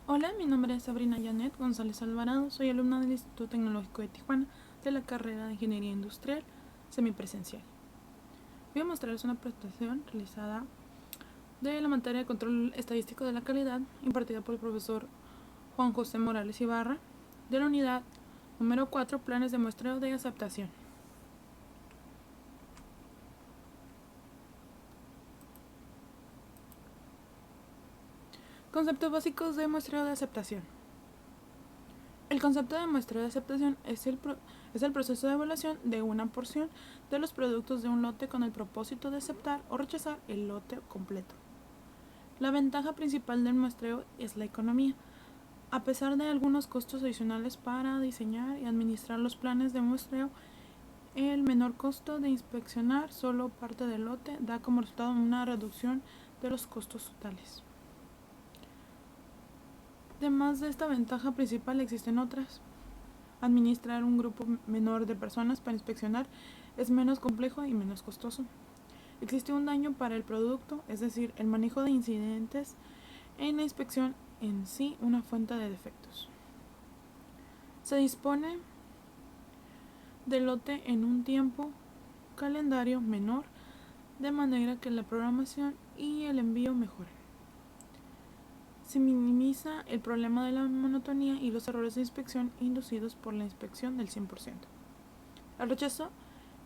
Hola, mi nombre es Sabrina Janet González Alvarado, soy alumna del Instituto Tecnológico de Tijuana de la carrera de Ingeniería Industrial semipresencial. Voy a mostrarles una presentación realizada de la materia de control estadístico de la calidad impartida por el profesor Juan José Morales Ibarra de la unidad número 4, planes de muestreo de aceptación. Conceptos básicos de muestreo de aceptación. El concepto de muestreo de aceptación es el proceso de evaluación de una porción de los productos de un lote con el propósito de aceptar o rechazar el lote completo. La ventaja principal del muestreo es la economía. A pesar de algunos costos adicionales para diseñar y administrar los planes de muestreo, el menor costo de inspeccionar solo parte del lote da como resultado una reducción de los costos totales. Además de esta ventaja principal, existen otras. Administrar un grupo menor de personas para inspeccionar es menos complejo y menos costoso. Existe un daño para el producto, es decir, el manejo de incidentes en la inspección en sí una fuente de defectos. Se dispone del lote en un tiempo calendario menor, de manera que la programación y el envío mejoren. Se minimiza el problema de la monotonía y los errores de inspección inducidos por la inspección del 100%. El rechazo,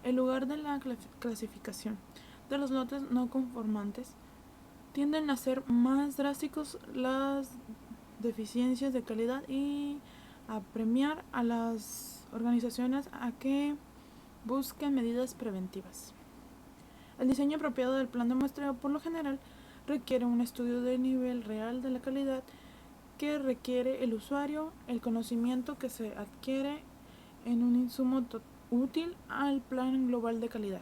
en lugar de la clasificación de los lotes no conformantes, tienden a ser más drásticos las deficiencias de calidad y a premiar a las organizaciones a que busquen medidas preventivas. El diseño apropiado del plan de muestreo por lo general requiere un estudio del nivel real de la calidad que requiere el usuario, el conocimiento que se adquiere en un insumo útil al plan global de calidad.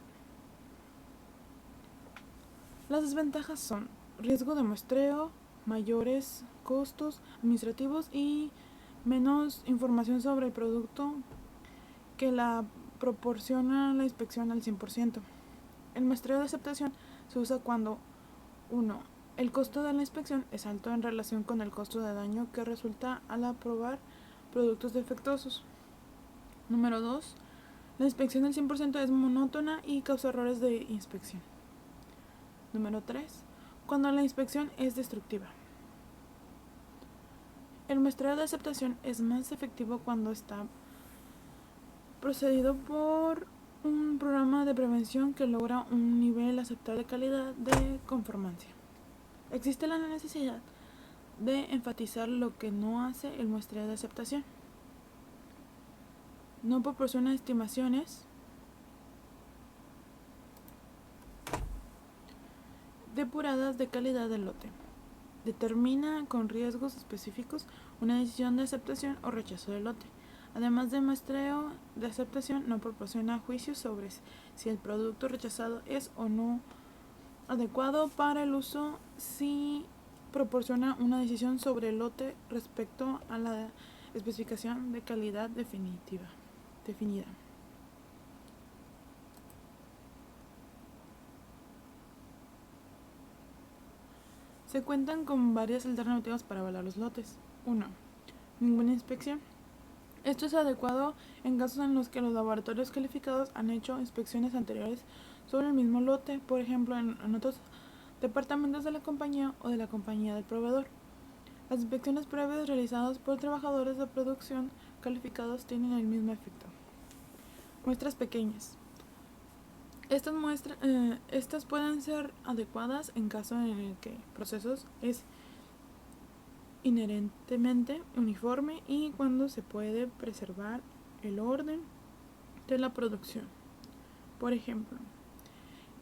Las desventajas son riesgo de muestreo, mayores costos administrativos y menos información sobre el producto que la proporciona la inspección al 100%. El muestreo de aceptación se usa cuando 1. El costo de la inspección es alto en relación con el costo de daño que resulta al aprobar productos defectuosos. Número 2. La inspección del 100% es monótona y causa errores de inspección. Número 3. Cuando la inspección es destructiva. El muestreo de aceptación es más efectivo cuando está procedido por un programa de prevención que logra un nivel aceptable de calidad de conformancia. Existe la necesidad de enfatizar lo que no hace el muestreo de aceptación. No proporciona estimaciones depuradas de calidad del lote. Determina con riesgos específicos una decisión de aceptación o rechazo del lote. Además de muestreo de aceptación, no proporciona juicios sobre si el producto rechazado es o no adecuado para el uso, si proporciona una decisión sobre el lote respecto a la especificación de calidad definida. Se cuentan con varias alternativas para evaluar los lotes. 1. Ninguna inspección. Esto es adecuado en casos en los que los laboratorios calificados han hecho inspecciones anteriores sobre el mismo lote, por ejemplo en otros departamentos de la compañía o de la compañía del proveedor. Las inspecciones previas realizadas por trabajadores de producción calificados tienen el mismo efecto. Muestras pequeñas. Estas pueden ser adecuadas en caso en el que el proceso es inherentemente uniforme y cuando se puede preservar el orden de la producción. Por ejemplo,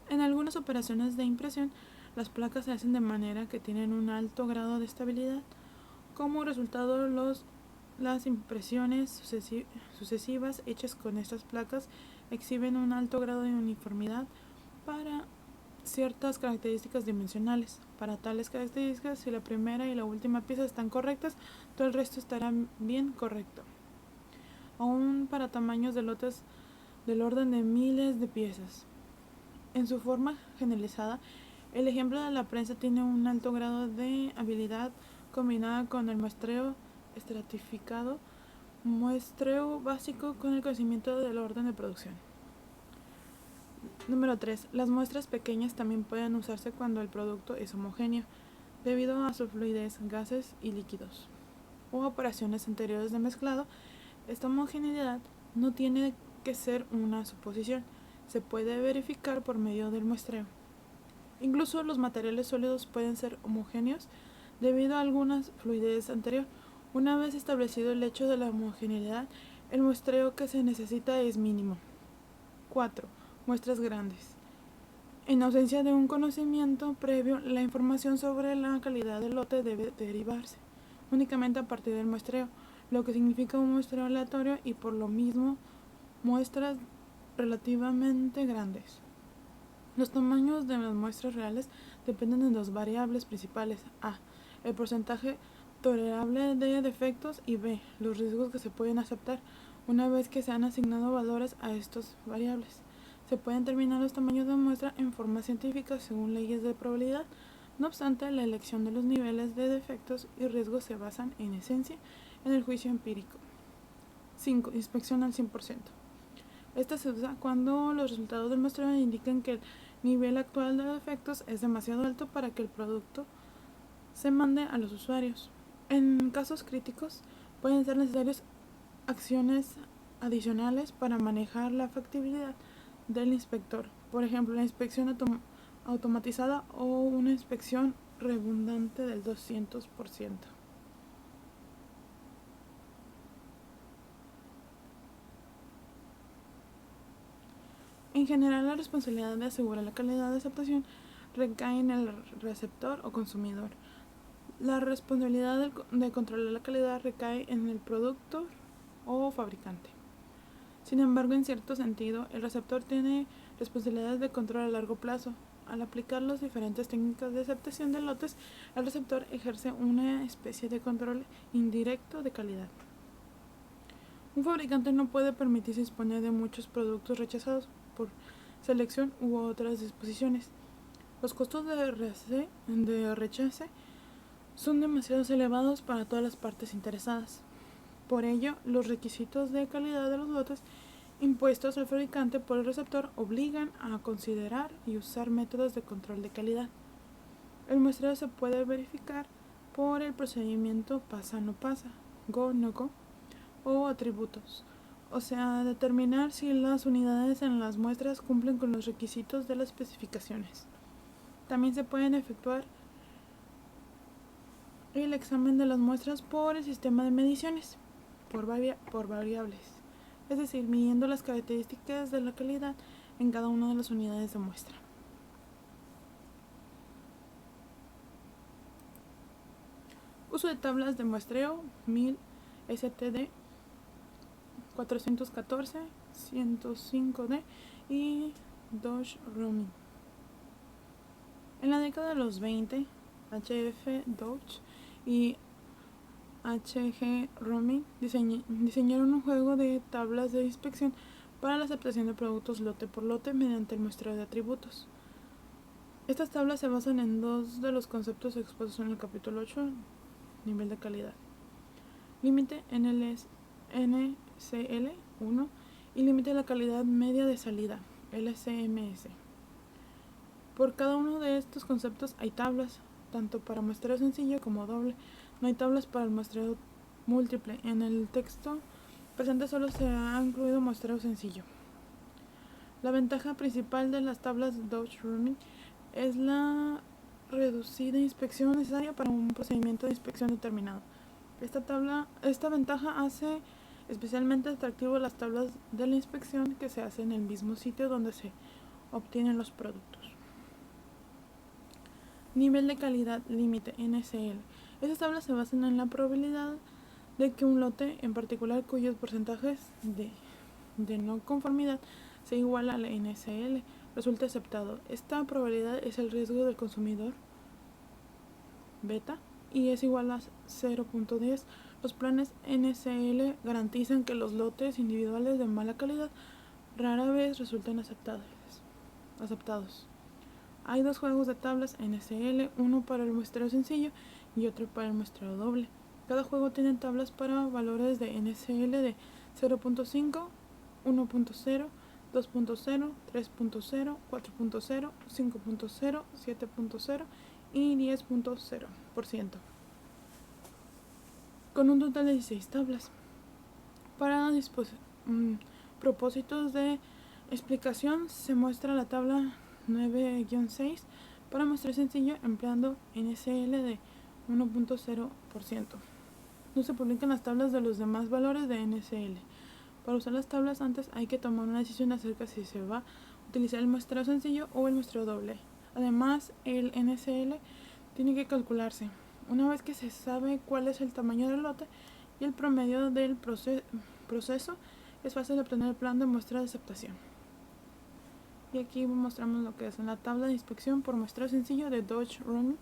en algunas operaciones de impresión, las placas se hacen de manera que tienen un alto grado de estabilidad. Como resultado, las impresiones sucesivas hechas con estas placas exhiben un alto grado de uniformidad para ciertas características dimensionales. Para tales características, si la primera y la última pieza están correctas, todo el resto estará bien correcto. Aún para tamaños de lotes del orden de miles de piezas. En su forma generalizada, el ejemplo de la prensa tiene un alto grado de habilidad combinada con el muestreo estratificado, muestreo básico con el conocimiento del orden de producción. Número 3. Las muestras pequeñas también pueden usarse cuando el producto es homogéneo, debido a su fluidez, gases y líquidos, o operaciones anteriores de mezclado. Esta homogeneidad no tiene que ser una suposición, se puede verificar por medio del muestreo. Incluso los materiales sólidos pueden ser homogéneos debido a alguna fluidez anterior. Una vez establecido el hecho de la homogeneidad, el muestreo que se necesita es mínimo. 4. Muestras grandes. En ausencia de un conocimiento previo, la información sobre la calidad del lote debe derivarse únicamente a partir del muestreo, lo que significa un muestreo aleatorio y por lo mismo muestras relativamente grandes. Los tamaños de las muestras reales dependen de dos variables principales: a, el porcentaje tolerable de defectos, y b, los riesgos que se pueden aceptar. Una vez que se han asignado valores a estas variables, se pueden determinar los tamaños de muestra en forma científica según leyes de probabilidad. No obstante, la elección de los niveles de defectos y riesgos se basan, en esencia, en el juicio empírico. 5. Inspección al 100%. Esta se usa cuando los resultados del muestreo indican que el nivel actual de defectos es demasiado alto para que el producto se mande a los usuarios. En casos críticos, pueden ser necesarias acciones adicionales para manejar la factibilidad del inspector, por ejemplo, la inspección automatizada o una inspección redundante del 200%. En general, la responsabilidad de asegurar la calidad de aceptación recae en el receptor o consumidor. La responsabilidad de controlar la calidad recae en el productor o fabricante. Sin embargo, en cierto sentido, el receptor tiene responsabilidades de control a largo plazo. Al aplicar las diferentes técnicas de aceptación de lotes, el receptor ejerce una especie de control indirecto de calidad. Un fabricante no puede permitirse disponer de muchos productos rechazados por selección u otras disposiciones. Los costos de rechace son demasiado elevados para todas las partes interesadas. Por ello, los requisitos de calidad de los lotes impuestos al fabricante por el receptor obligan a considerar y usar métodos de control de calidad. El muestreo se puede verificar por el procedimiento pasa-no pasa, go-no go, o atributos, o sea, determinar si las unidades en las muestras cumplen con los requisitos de las especificaciones. También se pueden efectuar el examen de las muestras por el sistema de mediciones, por variables, es decir, midiendo las características de la calidad en cada una de las unidades de muestra. Uso de tablas de muestreo 1000 STD 414, 105D y Dodge Roaming. En la década de los 20, HF Dodge y HG Roaming diseñaron un juego de tablas de inspección para la aceptación de productos lote por lote mediante el muestreo de atributos. Estas tablas se basan en dos de los conceptos expuestos en el capítulo 8, nivel de calidad: límite NCL1 y límite de la calidad media de salida, LCMS. Por cada uno de estos conceptos hay tablas, tanto para muestreo sencillo como doble. No hay tablas para el muestreo múltiple. En el texto presente solo se ha incluido muestreo sencillo. La ventaja principal de las tablas Dodge Roaming es la reducida inspección necesaria para un procedimiento de inspección determinado. Esta ventaja hace especialmente atractivo las tablas de la inspección que se hace en el mismo sitio donde se obtienen los productos. Nivel de calidad límite NCL. Estas tablas se basan en la probabilidad de que un lote en particular cuyos porcentajes de no conformidad sea igual a la NCL resulte aceptado. Esta probabilidad es el riesgo del consumidor beta y es igual a 0.10. Los planes NCL garantizan que los lotes individuales de mala calidad rara vez resulten aceptados. Hay dos juegos de tablas NCL, uno para el muestreo sencillo y otro para el muestreo doble. Cada juego tiene tablas para valores de NSL de 0.5, 1.0, 2.0, 3.0, 4.0, 5.0, 7.0 y 10.0%, con un total de 16 tablas. Para propósitos de explicación se muestra la tabla 9-6 para muestreo sencillo empleando NSL de 1.0%. No se publican las tablas de los demás valores de NSL. Para usar las tablas antes hay que tomar una decisión acerca si se va a utilizar el muestreo sencillo o el muestreo doble. Además, el NSL tiene que calcularse. Una vez que se sabe cuál es el tamaño del lote y el promedio del proceso, es fácil obtener el plan de muestra de aceptación. Y aquí mostramos lo que es la tabla de inspección por muestreo sencillo de Dodge Running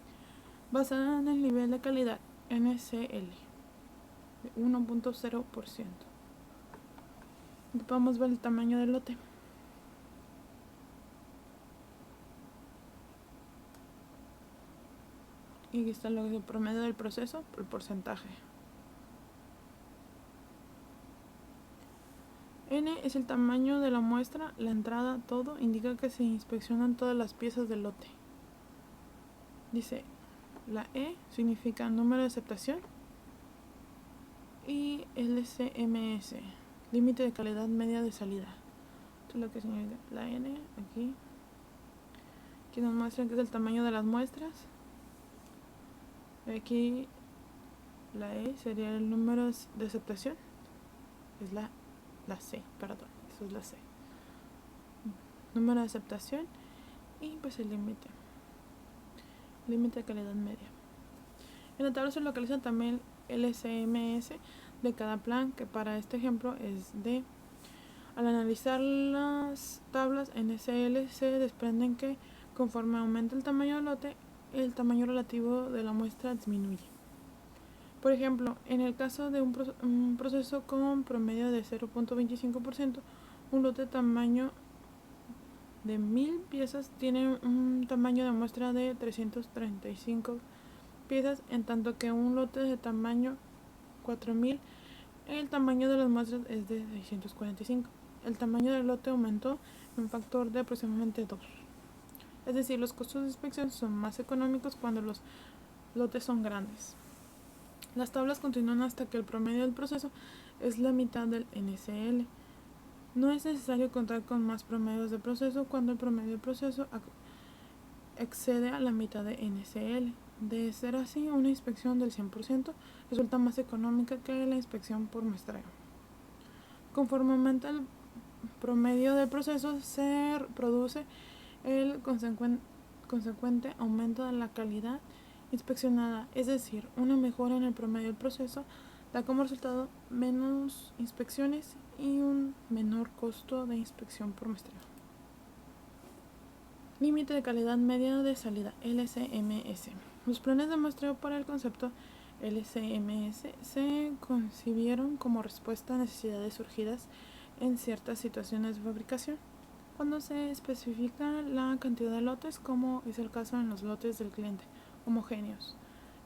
basada en el nivel de calidad NSL de 1.0%. Podemos ver el tamaño del lote. Y aquí está lo que es el promedio del proceso por porcentaje. N es el tamaño de la muestra, la entrada, todo indica que se inspeccionan todas las piezas del lote. Dice, la E significa número de aceptación y LCMS, límite de calidad media de salida. Esto es lo que significa la N aquí. Aquí nos muestran que es el tamaño de las muestras. Aquí la E sería el número de aceptación. Es la C, perdón, eso es la C. Número de aceptación y pues el límite de calidad media. En la tabla se localiza también el LCMS de cada plan, que para este ejemplo es D. Al analizar las tablas NSL se desprenden que conforme aumenta el tamaño del lote, el tamaño relativo de la muestra disminuye. Por ejemplo, en el caso de un proceso con promedio de 0.25%, un lote de tamaño de 1000 piezas tiene un tamaño de muestra de 335 piezas, en tanto que un lote de tamaño 4000, el tamaño de las muestras es de 645. El tamaño del lote aumentó en un factor de aproximadamente 2. Es decir, los costos de inspección son más económicos cuando los lotes son grandes. Las tablas continúan hasta que el promedio del proceso es la mitad del NSL. No es necesario contar con más promedios de proceso cuando el promedio del proceso excede a la mitad de NSL. De ser así, una inspección del 100% resulta más económica que la inspección por muestreo. Conforme aumenta el promedio del proceso, se produce el consecuente aumento de la calidad inspeccionada, es decir, una mejora en el promedio del proceso da como resultado menos inspecciones y un menor costo de inspección por muestreo. Límite de calidad media de salida, LCMS. Los planes de muestreo para el concepto LCMS se concibieron como respuesta a necesidades surgidas en ciertas situaciones de fabricación, cuando se especifica la cantidad de lotes, como es el caso en los lotes del cliente homogéneos.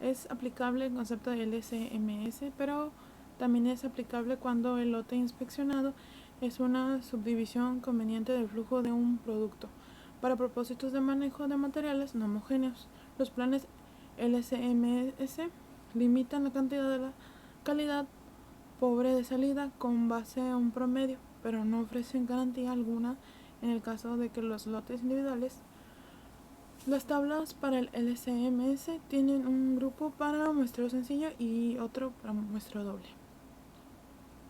Es aplicable el concepto de LCMS, pero también es aplicable cuando el lote inspeccionado es una subdivisión conveniente del flujo de un producto para propósitos de manejo de materiales no homogéneos. Los planes LCMS limitan la cantidad de la calidad pobre de salida con base a un promedio, pero no ofrecen garantía alguna en el caso de que los lotes individuales. Las tablas para el LCMS tienen un grupo para muestreo sencillo y otro para muestreo doble.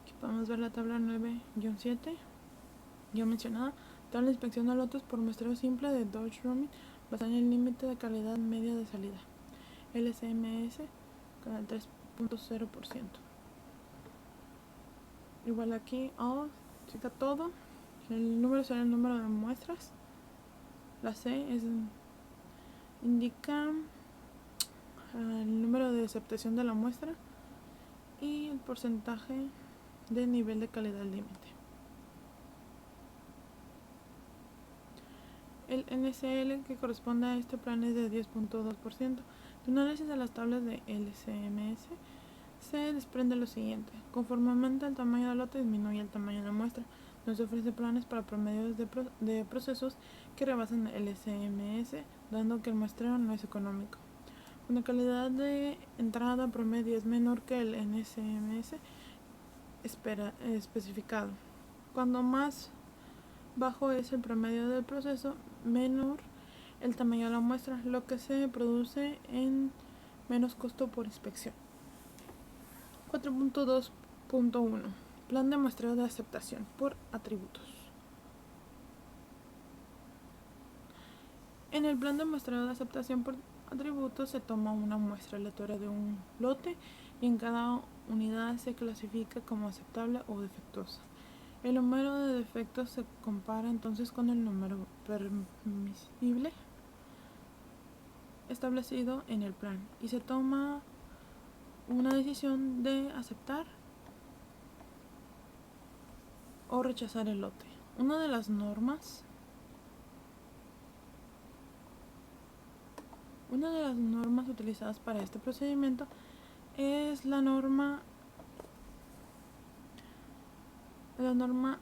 Aquí podemos ver la tabla 9-7, ya mencionada, tabla de inspección de lotes por muestreo simple de Dodge Running basada en el límite de calidad media de salida, LCMS con el 3.0%. Igual aquí, checa todo. El número será el número de muestras. La C indica el número de aceptación de la muestra y el porcentaje de nivel de calidad límite. El NSL que corresponde a este plan es de 10.2%. De un análisis de las tablas de LCMS se desprende lo siguiente: conforme aumenta el tamaño del lote, disminuye el tamaño de la muestra. No se ofrece planes para promedios de procesos que rebasan el LCMS, dando que el muestreo no es económico. Cuando la calidad de entrada promedio es menor que el NCMS especificado. Cuando más bajo es el promedio del proceso, menor el tamaño de la muestra, lo que se produce en menos costo por inspección. 4.2.1 Plan de muestreo de aceptación por atributos. En el plan de muestreo de aceptación por atributos se toma una muestra aleatoria de un lote y en cada unidad se clasifica como aceptable o defectuosa. El número de defectos se compara entonces con el número permisible establecido en el plan y se toma una decisión de aceptar o rechazar el lote. Una de las normas utilizadas para este procedimiento es la norma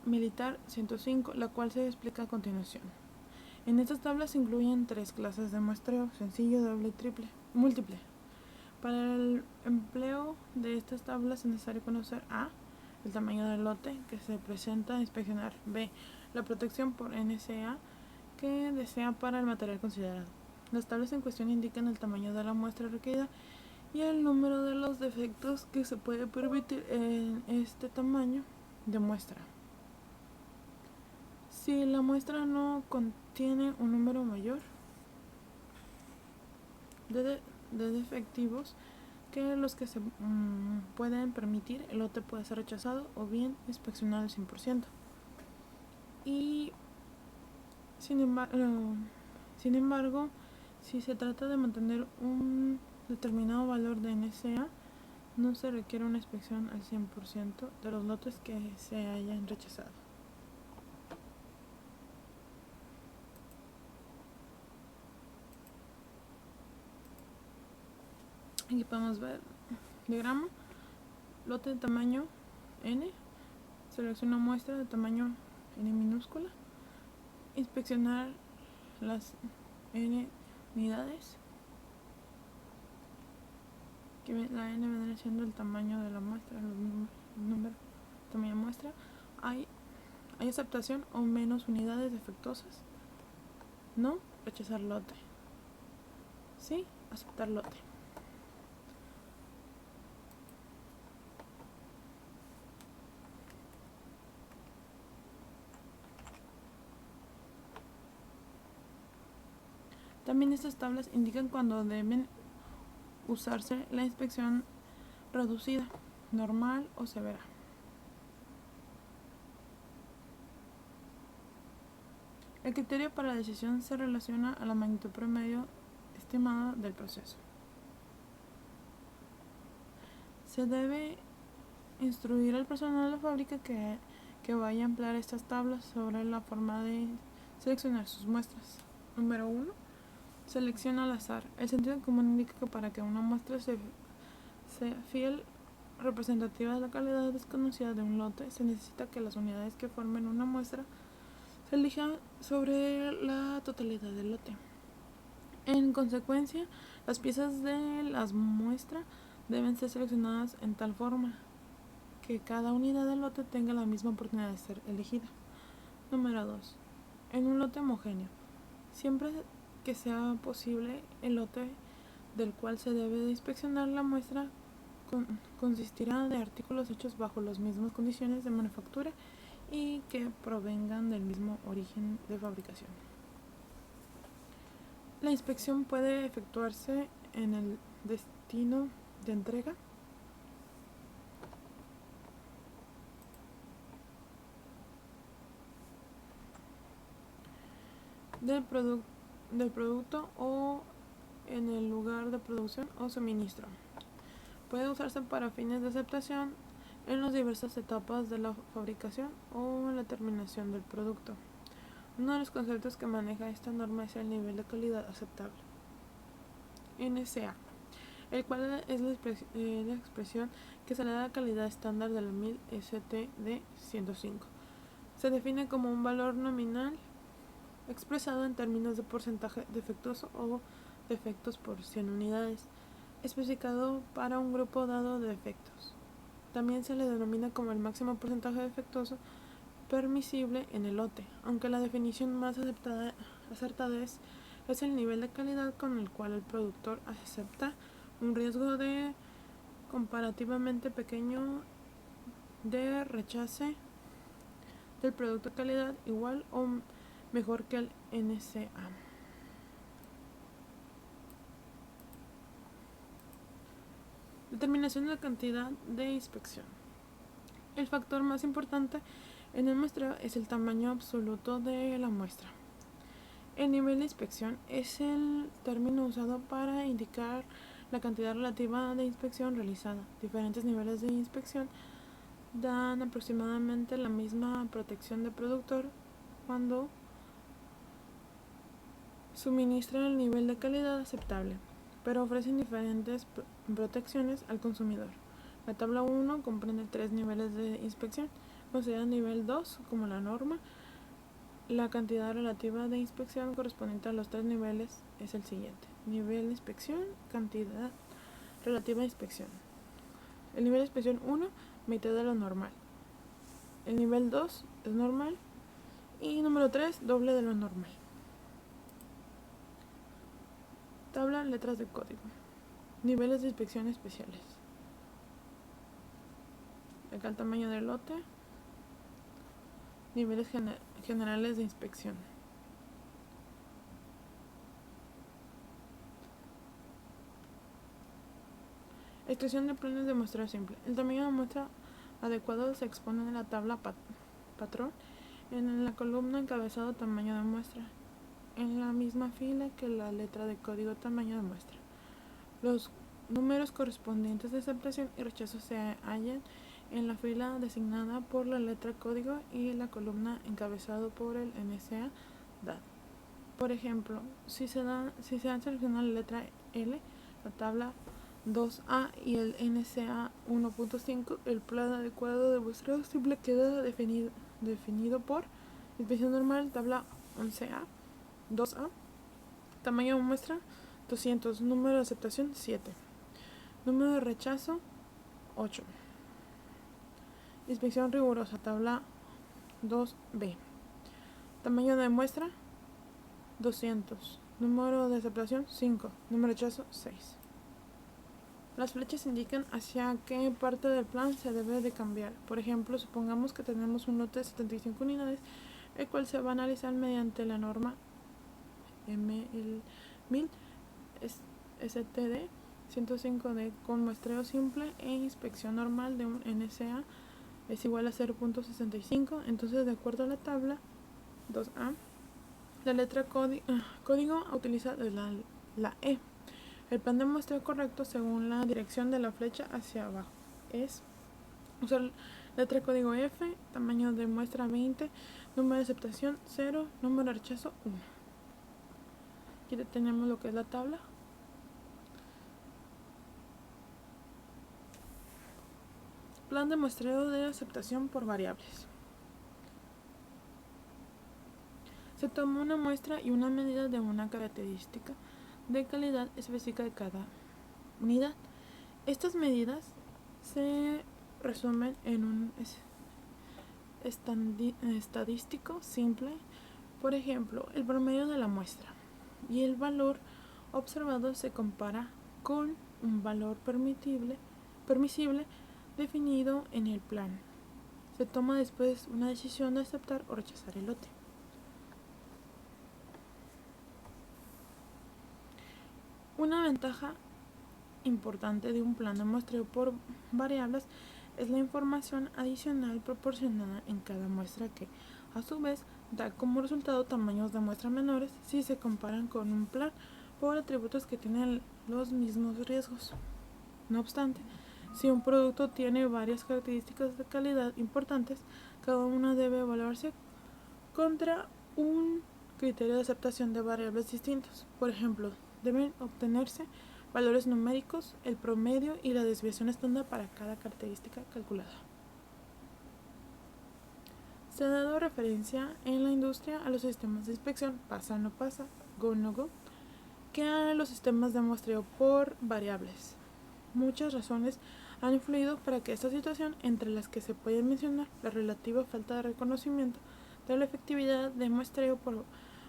militar 105, la cual se explica a continuación. En estas tablas se incluyen 3 clases de muestreo: sencillo, doble y múltiple. Para el empleo de estas tablas es necesario conocer: A, el tamaño del lote que se presenta a inspeccionar; B, la protección por NCA que desea para el material considerado. Las tablas en cuestión indican el tamaño de la muestra requerida y el número de los defectos que se puede permitir en este tamaño de muestra. Si la muestra no contiene un número mayor de defectivos que los que se pueden permitir, el lote puede ser rechazado o bien inspeccionado al 100%. Y sin embargo, si se trata de mantener un determinado valor de NCA, no se requiere una inspección al 100% de los lotes que se hayan rechazado. Aquí podemos ver diagrama: lote de tamaño N, selecciona muestra de tamaño N minúscula, inspeccionar las N unidades, que la N vendrá siendo el tamaño de la muestra, el número tamaño de muestra. Hay aceptación o menos unidades defectuosas. No, rechazar lote. Sí, aceptar lote. También estas tablas indican cuando deben usarse la inspección reducida, normal o severa. El criterio para la decisión se relaciona a la magnitud promedio estimada del proceso. Se debe instruir al personal de la fábrica que vaya a emplear estas tablas sobre la forma de seleccionar sus muestras. Número 1. Selección al azar. El sentido común indica que para que una muestra sea fiel representativa de la calidad desconocida de un lote, se necesita que las unidades que formen una muestra se elijan sobre la totalidad del lote. En consecuencia, las piezas de las muestras deben ser seleccionadas en tal forma que cada unidad del lote tenga la misma oportunidad de ser elegida. Número 2. En un lote homogéneo, siempre que sea posible, el lote del cual se debe de inspeccionar la muestra consistirá de artículos hechos bajo las mismas condiciones de manufactura y que provengan del mismo origen de fabricación. La inspección puede efectuarse en el destino de entrega, del producto o en el lugar de producción o suministro. Puede usarse para fines de aceptación en las diversas etapas de la fabricación o en la terminación del producto. Uno de los conceptos que maneja esta norma es el nivel de calidad aceptable. NCA. el cual es la expresión que se le da a la calidad estándar de la 1000 STD 105. Se define como un valor nominal expresado en términos de porcentaje defectuoso o defectos por 100 unidades, especificado para un grupo dado de defectos. También se le denomina como el máximo porcentaje defectuoso permisible en el lote, aunque la definición más acertada es el nivel de calidad con el cual el productor acepta un riesgo de comparativamente pequeño de rechace del producto de calidad igual o mejor que el NCA. Determinación de la cantidad de inspección. El factor más importante en el muestreo es el tamaño absoluto de la muestra. El nivel de inspección es el término usado para indicar la cantidad relativa de inspección realizada. Diferentes niveles de inspección dan aproximadamente la misma protección del productor cuando suministran el nivel de calidad aceptable, pero ofrecen diferentes protecciones al consumidor. La tabla 1 comprende 3 niveles de inspección. Considera el nivel 2 como la norma. La cantidad relativa de inspección correspondiente a los 3 niveles es el siguiente: nivel de inspección, cantidad relativa de inspección. El nivel de inspección 1, mitad de lo normal. El nivel 2 es normal. Y número 3, doble de lo normal. Tabla letras de código. Niveles de inspección especiales. Acá el tamaño del lote. Niveles generales de inspección. Expresión de planes de muestreo simple. El tamaño de muestra adecuado se expone en la tabla patrón en la columna encabezado tamaño de muestra, en la misma fila que la letra de código tamaño de muestra. Los números correspondientes de aceptación y rechazo se hallan en la fila designada por la letra código y la columna encabezado por el NCA DAT. Por ejemplo, si se han seleccionado la letra L, la tabla 2A y el NCA 1.5, el plan adecuado de muestreo simple queda definido por inspección normal, tabla 11A, 2A, tamaño de muestra 200, número de aceptación 7, número de rechazo 8. Inspección rigurosa, tabla 2B, tamaño de muestra 200, número de aceptación 5, número de rechazo 6. Las flechas indican hacia qué parte del plan se debe de cambiar. Por ejemplo, supongamos que tenemos un lote de 75 unidades, el cual se va a analizar mediante la norma M1000 STD 105D con muestreo simple e inspección normal de un NCA es igual a 0.65. Entonces, de acuerdo a la tabla 2A, la letra código a utilizar es la E. El plan de muestreo correcto según la dirección de la flecha hacia abajo es usar letra código F, tamaño de muestra 20, número de aceptación 0, número de rechazo 1. Aquí tenemos lo que es la tabla. Plan de muestreo de aceptación por variables. Se toma una muestra y una medida de una característica de calidad específica de cada unidad. Estas medidas se resumen en un estadístico simple, por ejemplo, el promedio de la muestra, y el valor observado se compara con un valor permisible definido en el plan. Se toma después una decisión de aceptar o rechazar el lote. Una ventaja importante de un plan de muestreo por variables es la información adicional proporcionada en cada muestra que, a su vez, da como resultado tamaños de muestra menores si se comparan con un plan por atributos que tienen los mismos riesgos. No obstante, si un producto tiene varias características de calidad importantes, cada una debe evaluarse contra un criterio de aceptación de variables distintos. Por ejemplo, deben obtenerse valores numéricos, el promedio y la desviación estándar para cada característica calculada. Se ha dado referencia en la industria a los sistemas de inspección pasa no pasa, go no go, que a los sistemas de muestreo por variables. Muchas razones han influido para que esta situación, entre las que se puede mencionar la relativa falta de reconocimiento de la efectividad de muestreo por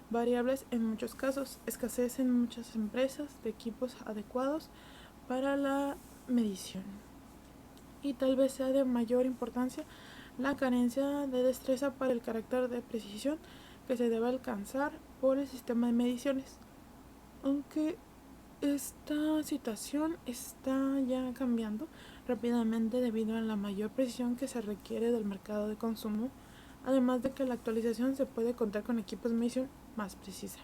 variables en muchos casos, escasez en muchas empresas de equipos adecuados para la medición, y tal vez sea de mayor importancia la carencia de destreza para el carácter de precisión que se debe alcanzar por el sistema de mediciones. Aunque esta situación está ya cambiando rápidamente debido a la mayor precisión que se requiere del mercado de consumo, además de que la actualización se puede contar con equipos de medición más precisa.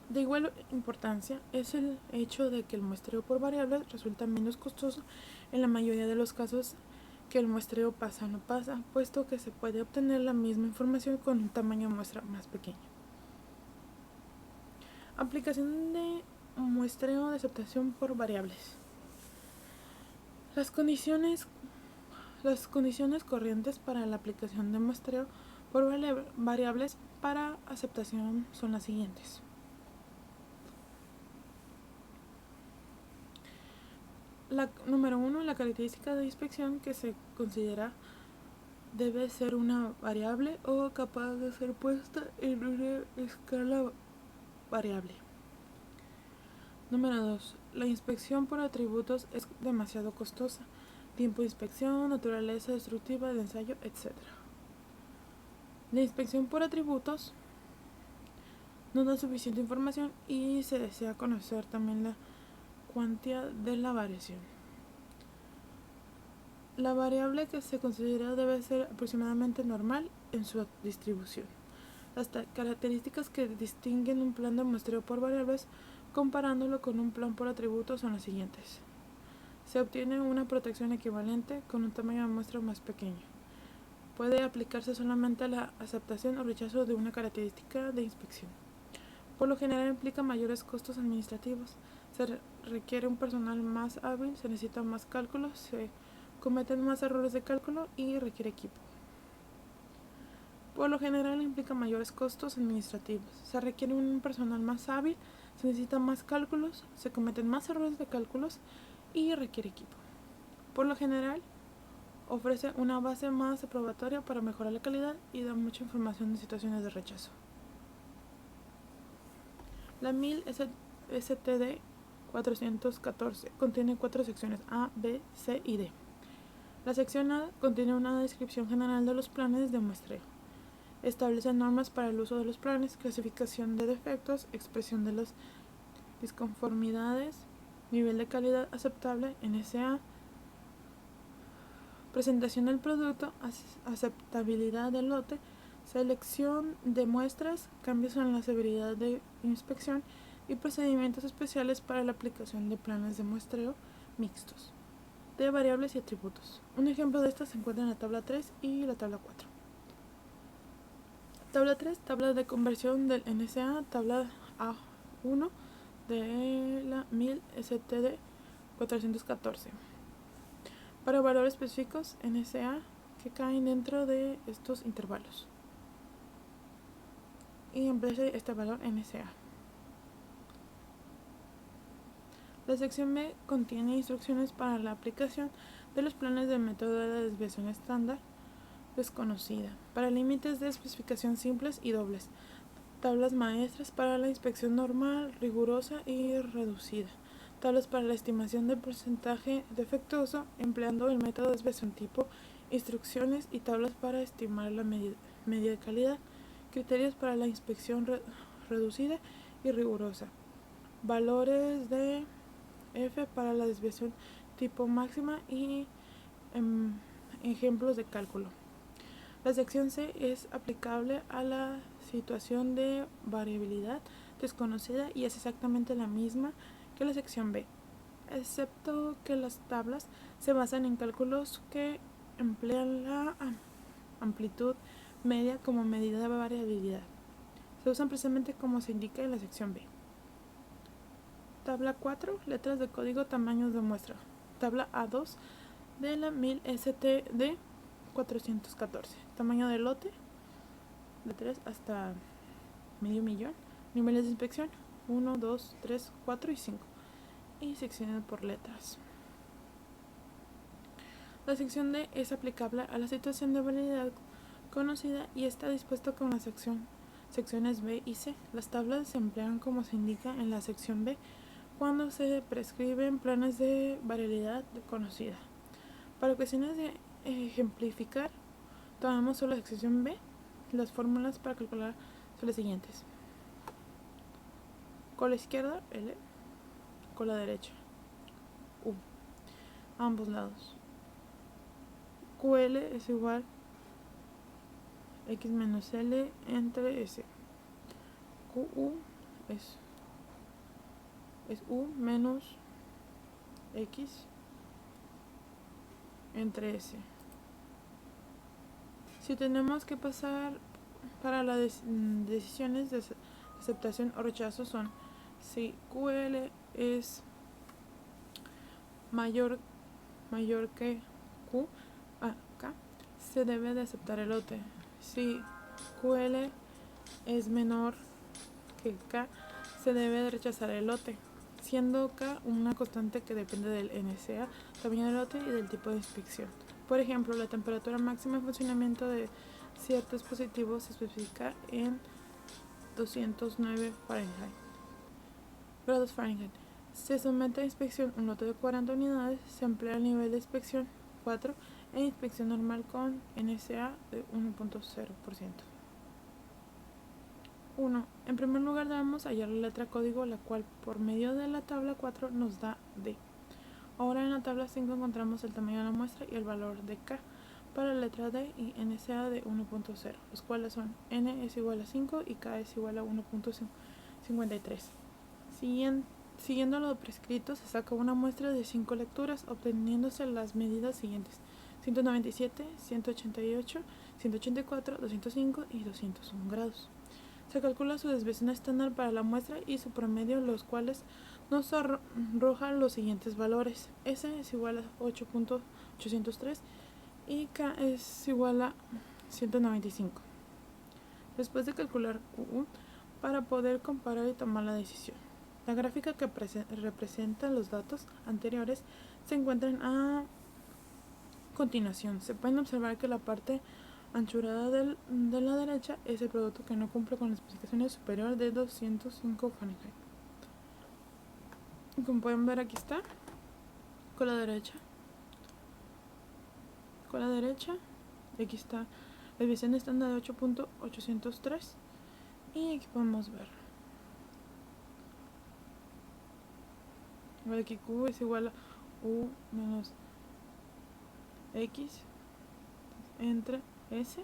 De igual importancia es el hecho de que el muestreo por variables resulta menos costoso en la mayoría de los casos que el muestreo pasa no pasa, puesto que se puede obtener la misma información con un tamaño de muestra más pequeño. Aplicación de muestreo de aceptación por variables. Las condiciones corrientes para la aplicación de muestreo por variables para aceptación son las siguientes. Número 1. La característica de inspección que se considera debe ser una variable o capaz de ser puesta en una escala variable. Número 2. La inspección por atributos es demasiado costosa. Tiempo de inspección, naturaleza destructiva del ensayo, etc. La inspección por atributos no da suficiente información y se desea conocer también la cuantía de la variación. La variable que se considera debe ser aproximadamente normal en su distribución. Las características que distinguen un plan de muestreo por variables comparándolo con un plan por atributos son las siguientes. Se obtiene una protección equivalente con un tamaño de muestra más pequeño. Puede aplicarse solamente a la aceptación o rechazo de una característica de inspección. Por lo general implica mayores costos administrativos. Se requiere un personal más hábil, se necesitan más cálculos, se cometen más errores de cálculo y requiere equipo. Por lo general implica mayores costos administrativos. Se requiere un personal más hábil, se necesitan más cálculos, se cometen más errores de cálculos y requiere equipo. Por lo general ofrece una base más aprobatoria para mejorar la calidad y da mucha información en situaciones de rechazo. La 1000 STD 414 contiene 4 secciones A, B, C y D. La sección A contiene una descripción general de los planes de muestreo. Establece normas para el uso de los planes, clasificación de defectos, expresión de las disconformidades, nivel de calidad aceptable, NSA, presentación del producto, aceptabilidad del lote, selección de muestras, cambios en la severidad de inspección y procedimientos especiales para la aplicación de planes de muestreo mixtos de variables y atributos. Un ejemplo de esto se encuentra en la tabla 3 y la tabla 4. Tabla 3, tabla de conversión del NSA, tabla A1 de la 1000 STD 414. Para valores específicos NSA que caen dentro de estos intervalos. Y emplea este valor NSA. La sección B contiene instrucciones para la aplicación de los planes del método de la desviación estándar desconocida, para límites de especificación simples y dobles, tablas maestras para la inspección normal, rigurosa y reducida, tablas para la estimación del porcentaje defectuoso empleando el método de desviación tipo, instrucciones y tablas para estimar la media de calidad, criterios para la inspección reducida y rigurosa, valores de F para la desviación tipo máxima y ejemplos de cálculo. La sección C es aplicable a la situación de variabilidad desconocida y es exactamente la misma que la sección B, excepto que las tablas se basan en cálculos que emplean la amplitud media como medida de variabilidad. Se usan precisamente como se indica en la sección B. Tabla 4, letras de código, tamaños de muestra. Tabla A2 de la 1000 STD 414. Tamaño de lote de 3 hasta medio millón. Niveles de inspección 1, 2, 3, 4 y 5. Y secciones por letras. La sección D es aplicable a la situación de validad conocida y está dispuesto con las secciones B y C. Las tablas se emplean como se indica en la sección B cuando se prescriben planes de variabilidad conocida. Para cuestiones de ejemplificar, tomamos solo la sección B. Las fórmulas para calcular son las siguientes. Con la izquierda, L, con la derecha, U, a ambos lados. QL es igual a X menos L entre S. QU es U menos X entre S. Si tenemos que pasar para las decisiones de aceptación o rechazo son si QL es mayor que Q, K, se debe de aceptar el lote. Si QL es menor que K, se debe de rechazar el lote, siendo K una constante que depende del NSA, tamaño del lote y del tipo de inspección. Por ejemplo, la temperatura máxima de funcionamiento de ciertos dispositivos se especifica en 209 grados Fahrenheit. Se somete a inspección un lote de 40 unidades, se emplea el nivel de inspección 4 e inspección normal con NSA de 1.0%. 1. En primer lugar debemos hallar la letra código, la cual por medio de la tabla 4 nos da D. Ahora en la tabla 5 encontramos el tamaño de la muestra y el valor de K para la letra D y NSA de 1.0, los cuales son N es igual a 5 y K es igual a 1.53. Siguiendo lo prescrito, se saca una muestra de 5 lecturas, obteniéndose las medidas siguientes: 197, 188, 184, 205 y 201 grados. Se calcula su desviación estándar para la muestra y su promedio, los cuales nos arroja los siguientes valores. S es igual a 8.803 y K es igual a 195. Después de calcular Q, para poder comparar y tomar la decisión. La gráfica que representa los datos anteriores se encuentran a continuación. Se pueden observar que la parte anchurada de la derecha es el producto que no cumple con las especificaciones superior de 205 Fahrenheit. Como pueden ver, aquí está con la derecha, aquí está la desviación estándar de 8.803 y aquí podemos ver aquí Q es igual a U menos X entre S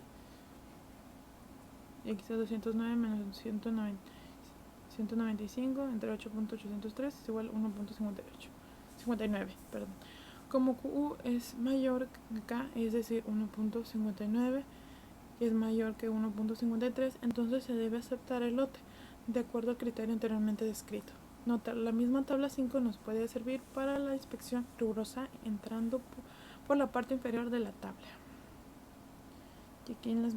y aquí está 209 menos 195 entre 8.803 es igual a 1.59. Como Q es mayor que K, es decir 1.59, y es mayor que 1.53, entonces se debe aceptar el lote de acuerdo al criterio anteriormente descrito. Nota, la misma tabla 5 nos puede servir para la inspección rigurosa entrando por la parte inferior de la tabla. Y aquí en mis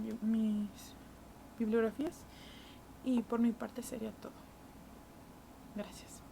bibliografías, y por mi parte sería todo. Gracias.